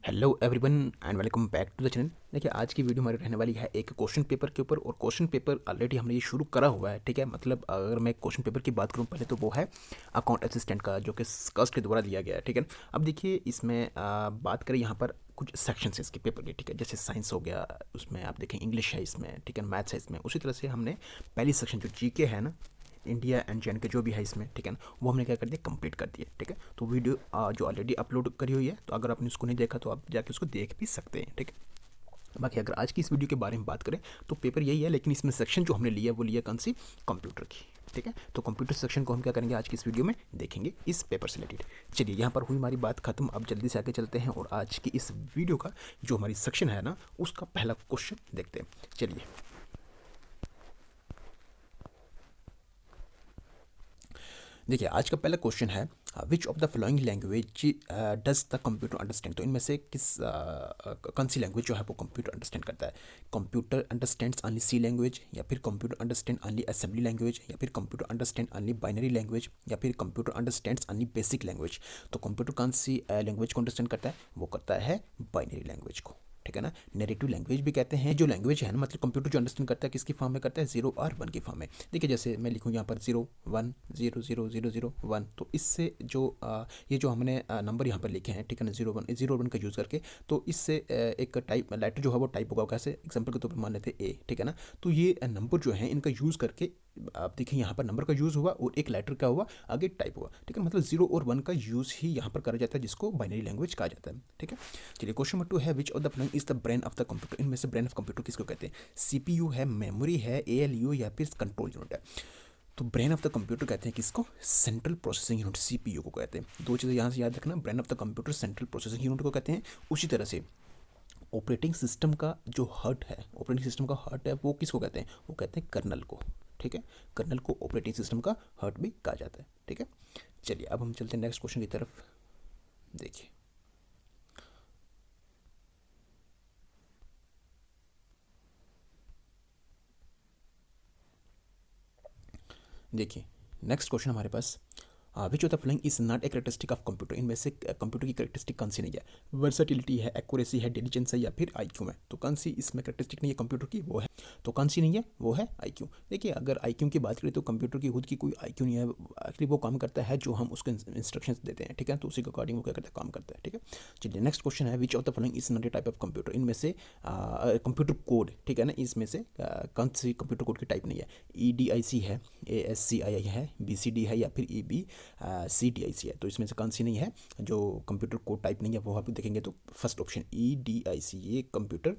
Hello everyone and welcome back to the channel. देखिए आज की वीडियो हमारी रहने वाली है एक क्वेश्चन पेपर के ऊपर और क्वेश्चन पेपर ऑलरेडी हमने ये शुरू करा हुआ है। ठीक है, मतलब अगर मैं क्वेश्चन पेपर की बात करूं पहले तो वो है अकाउंट असिस्टेंट का जो कि स्कस्ट के द्वारा दिया गया है। ठीक है, अब देखिए इसमें बात करें यहाँ पर कुछ सेक्शन है इसके पेपर के। ठीक है, जैसे साइंस हो गया, उसमें आप देखें इंग्लिश है इसमें, ठीक है, मैथ्स है इसमें। उसी तरह से हमने पहली सेक्शन जो जीके है ना, इंडिया एंड जे के जो भी है इसमें, ठीक है ना, वो हमने क्या कर दिया, कंप्लीट कर दिया। ठीक है, तो वीडियो जो ऑलरेडी अपलोड करी हुई है, तो अगर आपने उसको नहीं देखा तो आप जाके उसको देख भी सकते हैं। ठीक है, बाकी अगर आज की इस वीडियो के बारे में बात करें तो पेपर यही है, लेकिन इसमें सेक्शन जो हमने लिया वो लिया कौन सी, कंप्यूटर की। ठीक है, तो कंप्यूटर सेक्शन को हम क्या करेंगे आज की इस वीडियो में देखेंगे इस पेपर से रिलेटेड। चलिए यहाँ पर हुई हमारी बात खत्म, अब जल्दी से आगे चलते हैं और आज की इस वीडियो का जो हमारी सेक्शन है ना, उसका पहला क्वेश्चन देखते हैं। चलिए देखिए आज का पहला क्वेश्चन है विच of the following language does the computer understand. तो इनमें से कौन सी लैंग्वेज जो है वो कंप्यूटर अंडरस्टैंड करता है। कंप्यूटर अंडरस्टैंड्स ओनली सी लैंग्वेज, या फिर computer understand only assembly language, या फिर computer understand only binary language, या फिर computer understands only basic language. तो कंप्यूटर कौन सी लैंग्वेज को अंडरस्टैंड करता है, वो करता है बाइनरी लैंग्वेज को। ठीक है ना, नेरेटिव लैंग्वेज भी कहते हैं जो लैंग्वेज है ना, मतलब कंप्यूटर जो अंडरस्टैंड करता है किसकी फॉर्म में करता है, जीरो और वन की फॉर्म में। देखिए जैसे मैं लिखूँ यहाँ पर 0 1 0 0 0 0 1, तो इससे जो ये जो हमने नंबर यहाँ पर लिखे हैं, ठीक है ना, 0 1 का यूज़ करके, तो इससे एक टाइप लेटर जो है वो टाइप होगा। कैसे, एग्जाम्पल के तौर पर मान लेते हैं ए, ठीक है ना, तो ये नंबर जो है इनका यूज़ करके आप देखिए यहाँ पर नंबर का यूज़ हुआ और एक लेटर का हुआ आगे टाइप हुआ। ठीक है, मतलब 0 और 1 का यूज़ ही यहाँ पर करा जाता है, जिसको बाइनरी लैंग्वेज कहा जाता है। ठीक है, चलिए क्वेश्चन नंबर 2 है विच of the following is the brain of the computer. इनमें से ब्रेन ऑफ कंप्यूटर किसको कहते हैं, सीपीयू है, मेमोरी है, एएलयू या फिर कंट्रोल यूनिट है। तो ब्रेन ऑफ द कंप्यूटर कहते हैं किसको, सेंट्रल प्रोसेसिंग यूनिट, सीपीयू को कहते हैं। दो चीज़ें यहाँ से याद रखना, brain of the computer central processing unit को कहते हैं। उसी तरह से ऑपरेटिंग सिस्टम का जो हार्ट है, ऑपरेटिंग सिस्टम का हार्ट है वो किसको कहते हैं, वो कहते हैं कर्नल को। ठीक है, कर्नल को ऑपरेटिंग सिस्टम का हार्ट भी कहा जाता है। ठीक है, चलिए अब हम चलते हैं नेक्स्ट क्वेश्चन की तरफ। देखिए देखिए नेक्स्ट क्वेश्चन हमारे पास which of the following is not a characteristic of computer. इनमें से कंप्यूटर की करेक्टरिस्टिक कौन सी नहीं है, वर्सेटिलिटी है, एक्यूरेसी है, डिलीजेंस है, या फिर आईक्यू है। तो कौन सी इसमें करेक्टरिस्टिक नहीं है कंप्यूटर की, वो है, तो कौन सी नहीं है, वो है आईक्यू। देखिए अगर आईक्यू की बात करें तो कंप्यूटर की खुद की कोई आईक्यू नहीं है, एक्चुअली वो काम करता है जो हम उसको इंस्ट्रक्शंस देते हैं। ठीक है, तो उसी के अकॉर्डिंग वो क्या करता है, काम करता है। ठीक है, चलिए नेक्स्ट क्वेश्चन है विच of the following is not A type of computer. इनमें से कंप्यूटर कोड, ठीक है ना, इसमें से कौन सी कंप्यूटर कोड की टाइप नहीं है, EDIC है, ASCII है, BCD है, या फिर CDIC है। तो इसमें से कौन सी नहीं है जो कंप्यूटर कोड टाइप नहीं है, वो आप देखेंगे तो फर्स्ट ऑप्शन EDIC, ये कंप्यूटर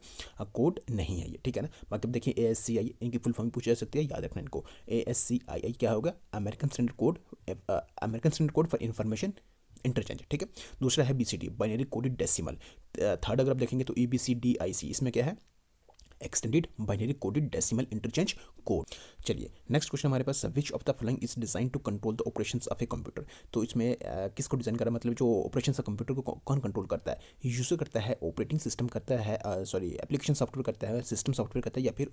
कोड नहीं है ये। ठीक है ना, बाकी अब देखिए ASCII, इनकी फुल फॉर्म पूछी जा सकती है, याद रखना इनको। ASCII क्या होगा, American standard code, American standard code for information interchange. ठीक है, दूसरा है BCD, binary coded decimal. Third अगर आप देखेंगे तो EBCDIC, इसमें क्या है, extended binary coded decimal interchange code. चलिए नेक्स्ट क्वेश्चन हमारे पास, which of the following is design to control the operations of a computer. तो इसमें किसको डिजाइन करा, मतलब जो ऑपरेशंस ऑफ कंप्यूटर को कौन कंट्रोल करता है, यूजर करता है, ऑपरेटिंग सिस्टम करता है, सॉरी एप्लीकेशन सॉफ्टवेयर करता है, सिस्टम सॉफ्टवेयर करता है, या फिर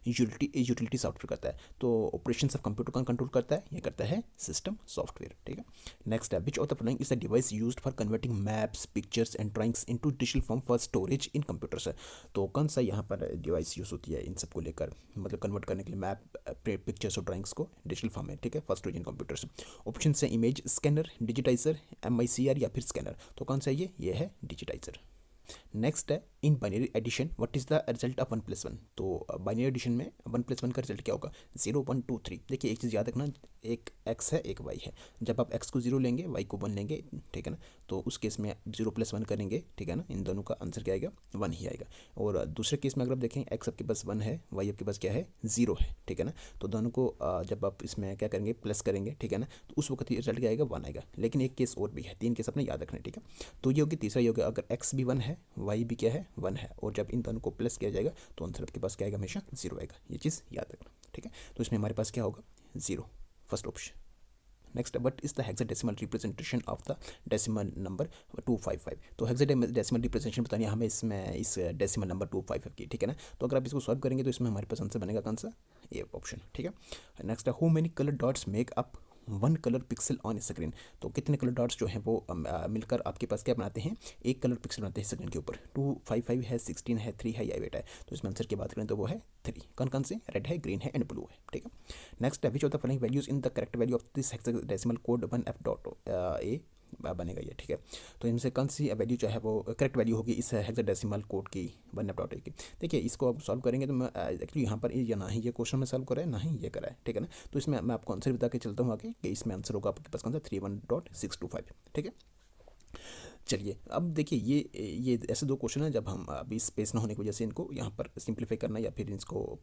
यूटिलिटी सॉफ्टवेयर करता है। तो ऑपरेशंस ऑफ कंप्यूटर कौन कंट्रोल करता है, ये करता है सिस्टम सॉफ्टवेयर। ठीक है, नेक्स्ट है विच of the following is the device used for converting maps, pictures and drawings into digital form for storage in computers. तो कौन सा यहाँ पर डिवाइस यूज़ होती है इन सबको लेकर, मतलब कन्वर्ट करने के लिए मैप, पिक्चर्स और ड्राइंग्स को डिजिटल फॉर्म में। ठीक है, first storage in computers. Option है इमेज स्कैनर, डिजिटाइजर, MICR, या फिर स्कैनर। तो कौन सा है ये है डिजिटाइजर। नेक्स्ट है in binary addition what is the result of 1+1। तो बाइनरी एडिशन में 1+1 का रिजल्ट क्या होगा, 0 1 2 3। देखिए एक चीज़ याद रखना, एक x है एक y है, जब आप x को 0 लेंगे y को 1 लेंगे, ठीक है ना, तो उस केस में 0+1 करेंगे, ठीक है ना, इन दोनों का आंसर क्या आएगा, 1 ही आएगा। और दूसरे केस में अगर आप देखें x आपके पास 1 है, y आपके पास क्या है, 0 है, ठीक है ना, तो दोनों को जब आप इसमें क्या करेंगे, प्लस करेंगे, ठीक है ना, तो उस वक्त रिजल्ट क्या आएगा, 1 आएगा। लेकिन एक केस और भी है, 3 केस अपने याद रखना है। ठीक है, तो ये होगी तीसरा, ये होगा अगर x भी 1 है, y भी क्या है, 1 है, और जब इन दोनों को प्लस किया जाएगा तो आंसर आपके पास क्या आएगा, हमेशा 0 आएगा। ये चीज़ याद रखना। ठीक है, तो इसमें हमारे पास क्या होगा, 0, first option. Next, what is the hexadecimal representation of the decimal number 255। तो हेक्साडेसिमल रिप्रेजेंटेशन बतानी है हमें इसमें, इस डेसिमल नंबर 255 की। ठीक है ना, तो अगर आप इसको सॉल्व करेंगे तो इसमें हमारे पास आंसर बनेगा कौन सा, ए ऑप्शन। ठीक है, next, how many colour dots make up one colour pixel on screen. तो कितने कलर डॉट्स जो हैं वो मिलकर आपके पास क्या बनाते हैं, एक कलर पिक्सल बनाते हैं स्क्रीन के ऊपर। 255 है, 16 है, 3 है या 8 है। तो इसमें आंसर की बात करें तो वो है 3। कौन कौन से, रेड है, ग्रीन है एंड ब्लू है, ठीक है। नेक्स्ट है विच of the following values in the correct value of this hexadecimal code 1F dot A बनेगा ये, ठीक है। तो इनसे कौन सी वैल्यू जो है वो करेक्ट वैल्यू होगी इस हेक्साडेसिमल कोड की 1F डॉट ए की। देखिए इसको आप सॉल्व करेंगे तो मैं एक्चुअली यहाँ पर ये ना ही ये क्वेश्चन में सॉल्व करा है ना ही ये करा है, ठीक है ना। तो इसमें मैं आपको आंसर बता के चलता हूँ आगे कि इसमें आंसर होगा आपके पास कौन सा 31.625, ठीक है। चलिए अब देखिए ये ऐसे दो क्वेश्चन हैं जब हम अभी स्पेस ना होने की वजह से इनको यहाँ पर सिंप्लीफाई करना या फिर इसको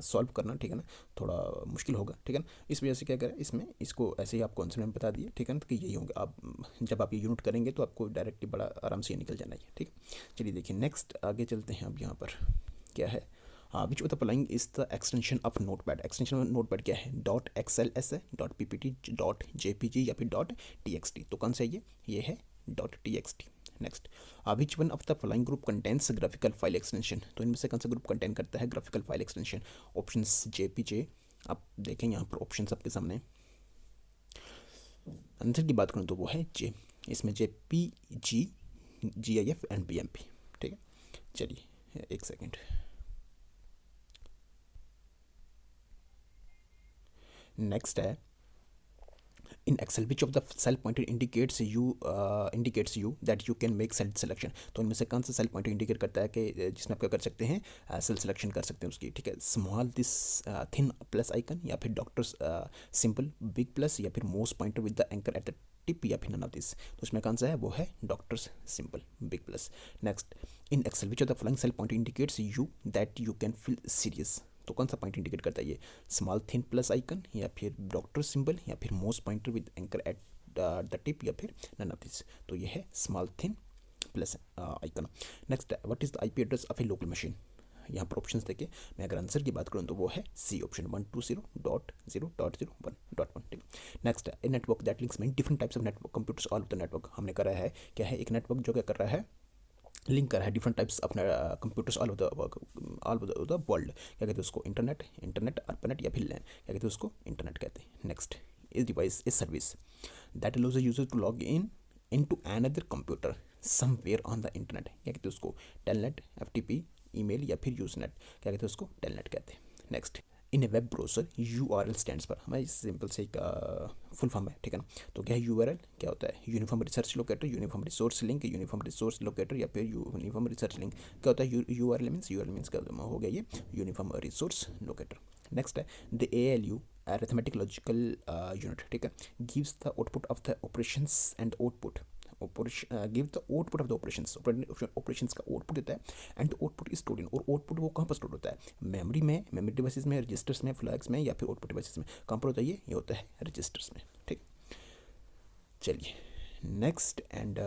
सॉल्व करना, ठीक है ना, थोड़ा मुश्किल होगा, ठीक है ना। इस वजह से क्या करें, इसमें इसको ऐसे ही आपको आंसर में बता दिए, ठीक है ना, कि यही होंगे। आप जब आप ये यूनिट करेंगे तो आपको डायरेक्टली बड़ा आराम से ये निकल जाना है, ठीक है। चलिए देखिए नेक्स्ट आगे चलते हैं। अब यहाँ पर क्या है, विच of the following is the extension of notepad. Extension of notepad क्या है, .xls है, .ppt, .jpg या फिर .txt। तो कौन सा ये है .txt। Next, which one of the following group contents graphical file extension. तो इनमें से कौन सा ग्रुप कंटेंट करता है graphical file extension. Options JPG, आप देखें यहाँ पर ऑप्शंस आपके सामने। आंसर की बात करूँ तो वो है जे, इसमें जेपीजी, GIF एंड BMP, ठीक है। चलिए एक सेकेंड। नेक्स्ट है in Excel which of the cell pointer indicates you that you can make cell selection. तो इनमें से कौन सा सेल पॉइंटर इंडिकेट करता है कि जिसमें आप क्या कर सकते हैं, सेल सिलेक्शन कर सकते हैं उसकी, ठीक है। Small this thin plus icon या फिर डॉक्टर्स सिंपल बिग प्लस या फिर most pointer with the anchor at the tip या फिर नन ऑफ दिस। तो इसमें कौन सा है, वो है doctors simple big plus. Next, in Excel which of the following cell pointer indicates you that you can feel serious. तो कौन सा पॉइंट इंडिकेट करता है ये, स्मॉल थिन प्लस आइकन या फिर डॉक्टर सिंबल या फिर most pointer with anchor at the tip या फिर नन ऑफ दिस। तो ये है small thin plus icon. Next, what is the IP address of A local machine. यहाँ पर ऑप्शंस देखिए, मैं अगर आंसर की बात करूँ तो वो है सी ऑप्शन 120.0.01.1, ठीक है। Next, a network that links में different types of network computers all of the network. हमने करा है क्या है, एक नेटवर्क जो क्या कर रहा है, लिंक कर रहा है डिफरेंट टाइप्स अपने computers all over the world. क्या कहते हैं उसको, इंटरनेट ARPANET या फिर लैन, क्या कहते हैं उसको, इंटरनेट कहते हैं। नेक्स्ट, इस device is service that allows the user to log in to another computer somewhere on the internet. क्या कहते हैं उसको, टेलनेट, FTP, ईमेल या फिर यूजनेट, क्या कहते हैं उसको, टेलनेट कहते हैं। नेक्स्ट, इन ए वेब ब्राउजर URL स्टैंड्स पर, हमारे सिंपल से एक फुल फॉर्म है, ठीक है ना। तो क्या है URL, क्या होता है, uniform research locator, uniform resource link, uniform resource locator या फिर यूनिफॉर्म रिसर्च लिंक। क्या होता है URL मीन्स क्या हो गया ये, यूनिफॉर्म रिसोर्स लोकेटर। नेक्स्ट है the ALU arithmetic logical unit, ठीक है, gives the output of the operations and output give the output of the operations का आउटपुट देता है and output is stored in, और आउटपुट वो कहाँ पर स्टोर होता है, मेमोरी डिवाइसेस में, रजिस्टर्स में, फ्लैग्स में या फिर आउटपुट डिवाइसेस में। कहाँ पर होता है ये होता है रजिस्टर्स में, ठीक। चलिए नेक्स्ट एंड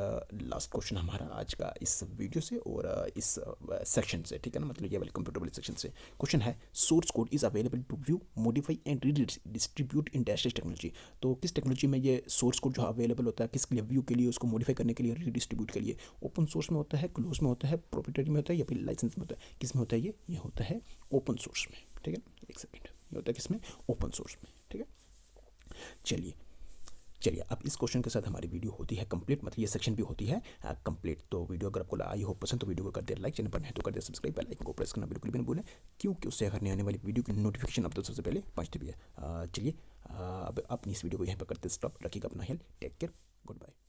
लास्ट क्वेश्चन हमारा आज का इस वीडियो से और इस सेक्शन से, ठीक है ना, मतलब ये वाले कंप्यूटर वाले सेक्शन से। क्वेश्चन है source code is available to view modify and redistribute in dash technology. तो किस टेक्नोलॉजी में ये सोर्स कोड जो अवेलेबल होता है, किसके लिए, व्यू के लिए, उसको मॉडिफाई करने के लिए, रीडिस्ट्रीब्यूट के लिए। ओपन सोर्स में होता है, क्लोज में होता है, प्रोप्राइटरी में होता है या फिर लाइसेंस में होता है। किस में होता है ये होता है ओपन सोर्स में, ठीक है। एक सेकेंड, ये होता है किसमें, ओपन सोर्स में, ठीक है। चलिए अब इस क्वेश्चन के साथ हमारी वीडियो होती है कंप्लीट, मतलब ये सेक्शन भी होती है कंप्लीट। तो वीडियो अगर आपको आई हो पसंद तो वीडियो को कर दे लाइक, चैनल पर है तो कर दे सब्सक्राइब, बेल आइकन को प्रेस करना बिल्कुल भी नहीं भूलें, क्योंकि उससे आने वाली वीडियो की नोटिफिकेशन आप तो सबसे पहले पहुंचती भी है। चलिए अब अपनी इस वीडियो को यहाँ पर करते स्टॉप, रखिएगा अपना health, take care, good bye.